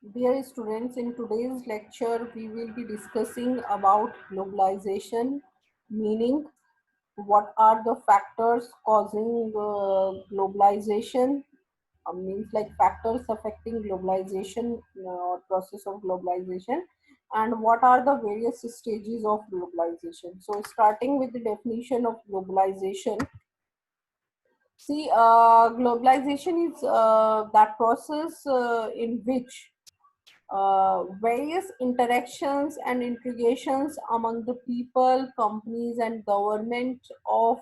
Dear students, in today's lecture, we will be discussing about globalization, meaning what are the factors causing globalization, means like factors affecting globalization or process of globalization, and what are the various stages of globalization. So, starting with the definition of globalization, see, globalization is that process in which various interactions and integrations among the people, companies, and government of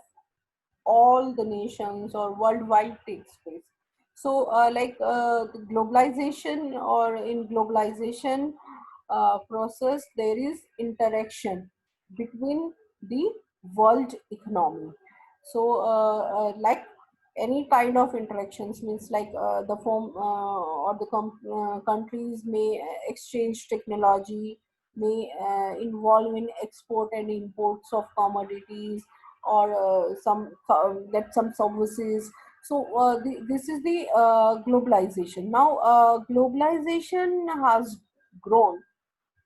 all the nations or worldwide takes place. So, the globalization or in globalization process, there is interaction between the world economy. So, like any kind of interactions means like the form or the countries may exchange technology, may involve in export and imports of commodities or get some services. So this is the globalization. Now globalization has grown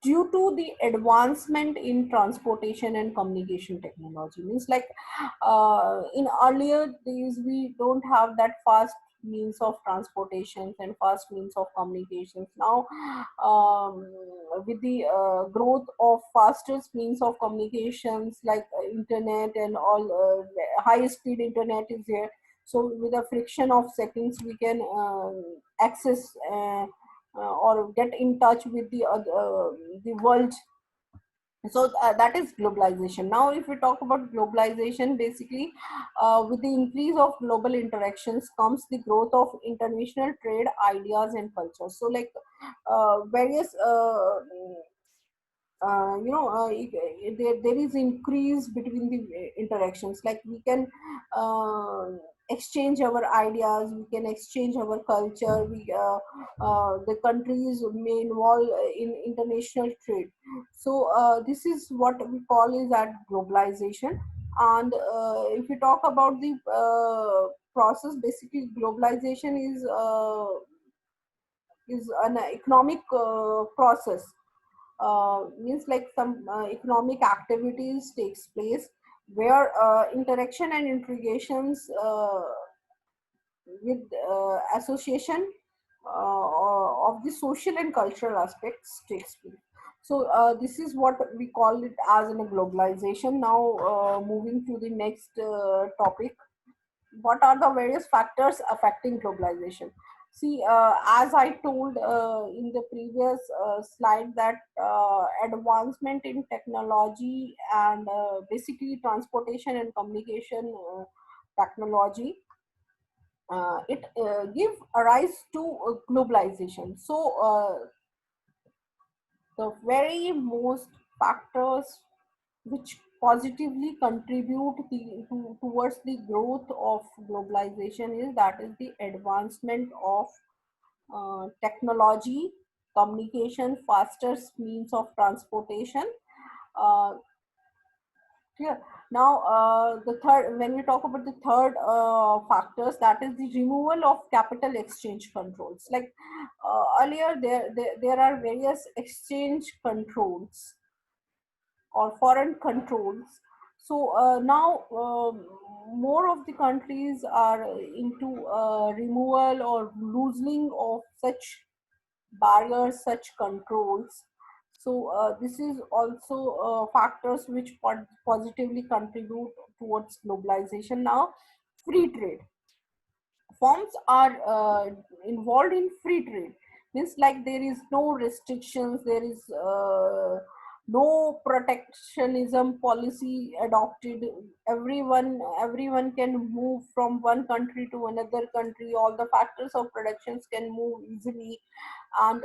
due to the advancement in transportation and communication technology. Means like in earlier days we don't have that fast means of transportation and fast means of communications. Now um, with the growth of faster means of communications like internet and all, high speed internet is here. So with a friction of seconds we can access or get in touch with the world. So that is globalization. Now if we talk about globalization, basically with the increase of global interactions comes the growth of international trade, ideas, and culture. So like various there is increase between the interactions, like we can uh, exchange our ideas, we can exchange our culture, the countries may involve in international trade. So this is what we call is that globalization. And if we talk about the process, basically globalization is an economic process, means like some economic activities takes place where interaction and integrations with association of the social and cultural aspects takes place. So this is what we call it as in a globalization. Now moving to the next topic, what are the various factors affecting globalization? See, as I told in the previous slide, that advancement in technology and basically transportation and communication technology, it give a rise to globalization. So the very most factors which positively contribute towards the growth of globalization is that is the advancement of technology, communication, faster means of transportation. uh, Clear. Now, the third, when we talk about the third factors, that is the removal of capital exchange controls. Like earlier, there are various exchange controls or foreign controls. So now more of the countries are into removal or loosening of such barriers, such controls. So this is also factors which positively contribute towards globalization. Now, free trade firms are involved in free trade, means like there is no restrictions, there is no protectionism policy adopted. Everyone can move from one country to another country, all the factors of productions can move easily, and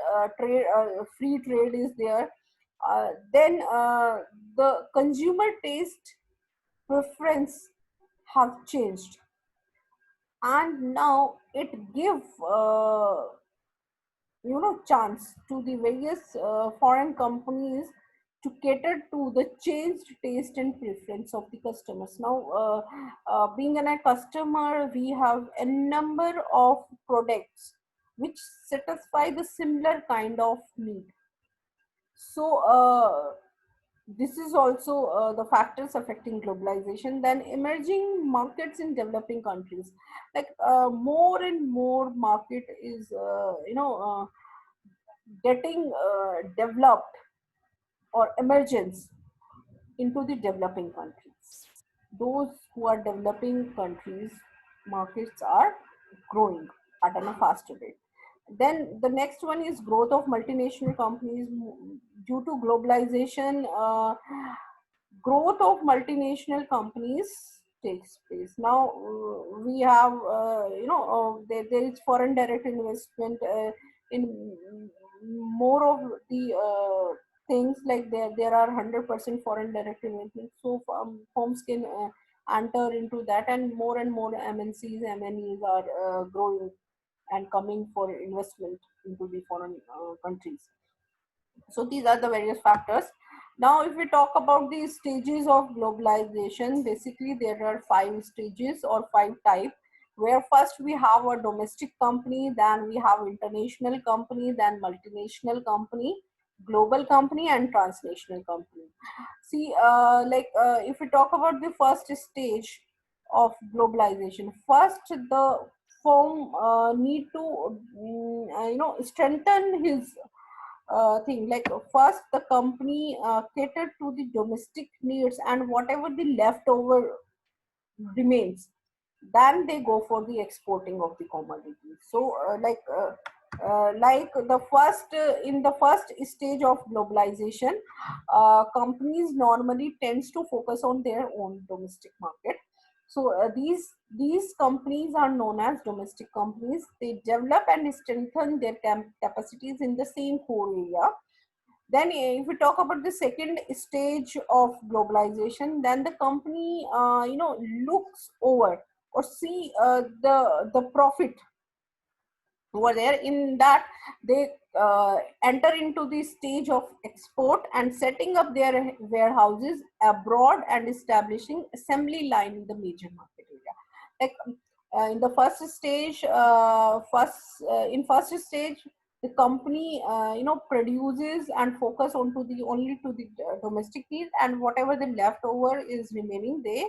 free trade is there. Then the consumer taste preference have changed, and now it give chance to the various foreign companies to cater to the changed taste and preference of the customers. Now being a customer, we have a number of products which satisfy the similar kind of need. So this is also the factors affecting globalization. Then emerging markets in developing countries, like more and more market is getting developed or emergence into the developing countries. Those who are developing countries markets are growing at a faster rate. Then the next one is growth of multinational companies due to globalization. Growth of multinational companies takes place. Now we have there is foreign direct investment in more of the things, like there are 100% foreign direct investment, so firms can enter into that, and more MNCs MNEs are growing and coming for investment into the foreign countries. So these are the various factors. Now, if we talk about the stages of globalization, basically there are five stages or five types. Where first we have a domestic company, then we have international company, then multinational company, global company, and transnational company. See, if we talk about the first stage of globalization, first the firm need to strengthen his thing. Like first the company cater to the domestic needs, and whatever the leftover remains, then they go for the exporting of the commodity. So like the first in the first stage of globalization, companies normally tends to focus on their own domestic market. So these companies are known as domestic companies. They develop and strengthen their capacities in the same core area. Then if we talk about the second stage of globalization, then the company looks over or see the profit over there. In that, they enter into the stage of export and setting up their warehouses abroad and establishing assembly line in the major market area. Like in the first stage, in first stage, the company produces and focus onto the only to the domestic needs, and whatever the leftover is remaining, they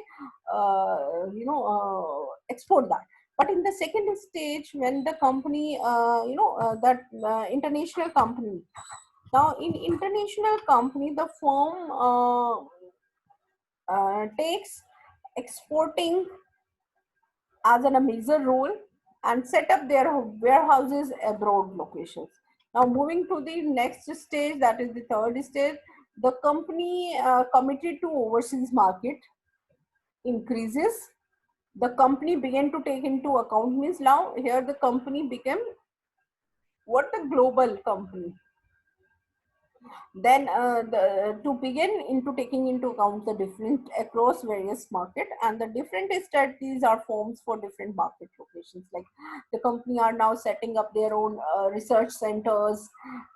export that. But in the second stage, when the company that international company, now in international company, the firm takes exporting as a major role and set up their warehouses abroad locations. Now moving to the next stage, that is the third stage, the company committed to overseas market increases. The company began to take into account, means now here the company became what a global company. Then to begin into taking into account the different across various market, and the different strategies are forms for different market locations. Like the company are now setting up their own research centers,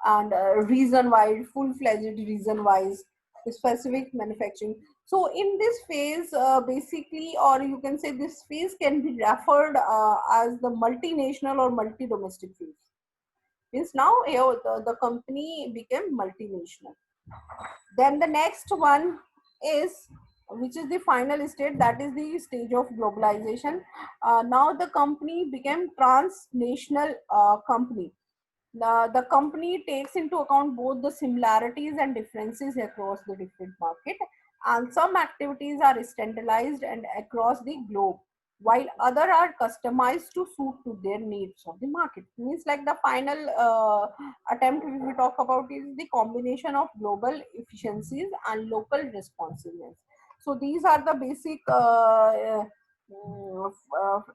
and region wide, full-fledged region wise specific manufacturing. So in this phase, basically, or you can say this phase can be referred as the multinational or multi-domestic phase. Means now here the company became multinational. Then the next one is, which is the final state, that is the stage of globalization. Now the company became transnational company. The company takes into account both the similarities and differences across the different market, and some activities are standardized and across the globe, while other are customized to suit to their needs of the market. Means like the final attempt we talk about is the combination of global efficiencies and local responsiveness. So these are the basic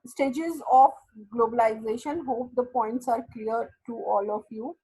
stages of globalization. Hope the points are clear to all of you.